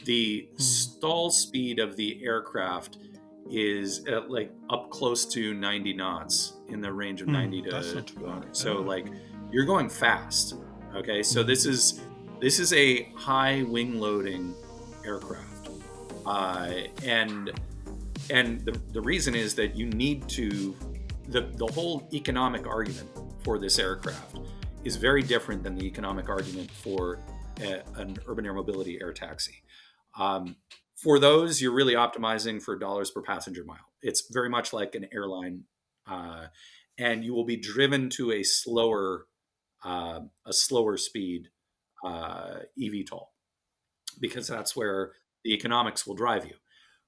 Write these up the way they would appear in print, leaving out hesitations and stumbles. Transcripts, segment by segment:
The stall speed of the aircraft is like up close to 90 knots, in the range of 90 That's to not too 200. bad. So Yeah. like you're going fast. Okay, so this is a high wing loading aircraft, and the reason is that you need to, the whole economic argument for this aircraft is very different than the economic argument for an urban air mobility air taxi. For those, you're really optimizing for dollars per passenger mile. It's very much like an airline, uh, and you will be driven to a slower speed eVTOL, because that's where the economics will drive you.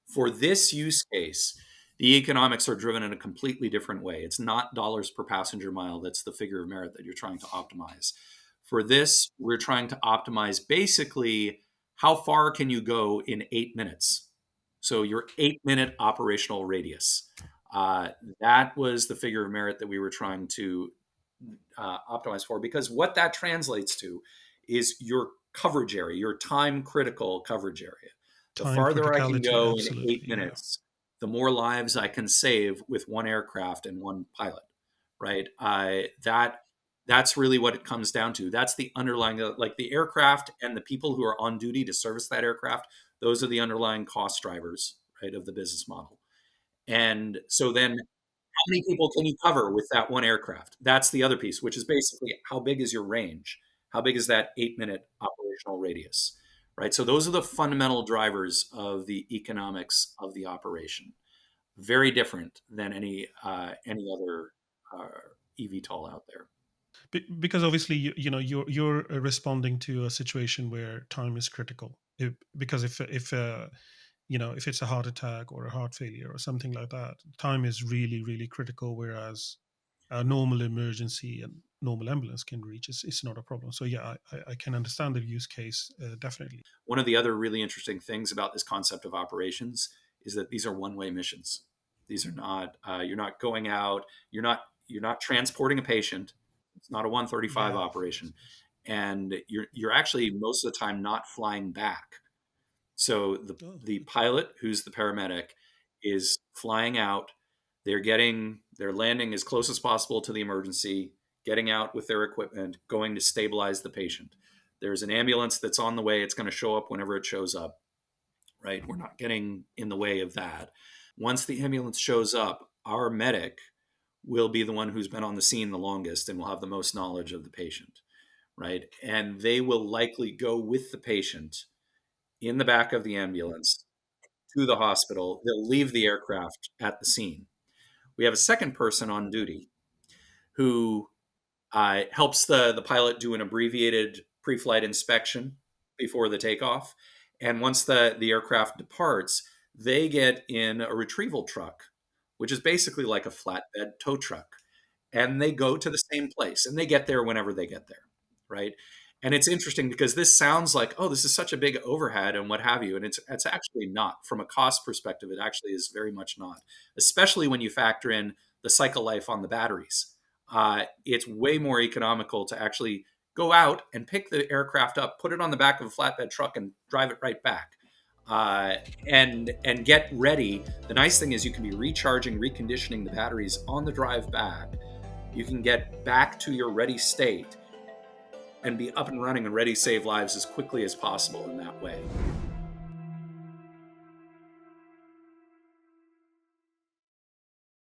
For this use case, the economics are driven in a completely different way. It's not dollars per passenger mile that's the figure of merit that you're trying to optimize. For this, we're trying to optimize basically how far can you go in 8 minutes. So your 8 minute operational radius. That was the figure of merit that we were trying to optimize for, because what that translates to is your coverage area, your time critical coverage area. The Time farther I can criticality, go in eight absolutely. Yeah. minutes, the more lives I can save with one aircraft and one pilot, right? That's really what it comes down to. That's the underlying, like the aircraft and the people who are on duty to service that aircraft. Those are the underlying cost drivers, right, of the business model. And so then how many people can you cover with that one aircraft? That's the other piece, which is basically how big is your range? How big is that 8 minute operational radius? Right. So those are the fundamental drivers of the economics of the operation. Very different than any other uh, eVTOL out there. Because obviously you're responding to a situation where time is critical. Because if it's a heart attack or a heart failure or something like that, time is really really critical, whereas a normal emergency and normal ambulance can reach, it's not a problem. So yeah, I can understand the use case, definitely. One of the other really interesting things about this concept of operations is that these are one-way missions. These are not you're not going out, you're not transporting a patient. It's not a 135 Yeah. operation, and you're actually most of the time not flying back. So Oh, the pilot, who's the paramedic, is flying out. They're landing as close as possible to the emergency, getting out with their equipment, going to stabilize the patient. There's an ambulance that's on the way. It's going to show up whenever it shows up, right? We're not getting in the way of that. Once the ambulance shows up, our medic will be the one who's been on the scene the longest and will have the most knowledge of the patient, right? And they will likely go with the patient in the back of the ambulance to the hospital. They'll leave the aircraft at the scene. We have a second person on duty who helps the pilot do an abbreviated pre-flight inspection before the takeoff. And once the aircraft departs, they get in a retrieval truck, which is basically like a flatbed tow truck, and they go to the same place and they get there whenever they get there, right? And it's interesting because this sounds like, oh, this is such a big overhead and what have you, and it's actually not. From a cost perspective, it actually is very much not, especially when you factor in the cycle life on the batteries. It's way more economical to actually go out and pick the aircraft up, put it on the back of a flatbed truck, and drive it right back. And get ready. The nice thing is you can be recharging, reconditioning the batteries on the drive back. You can get back to your ready state and be up and running and ready to save lives as quickly as possible in that way.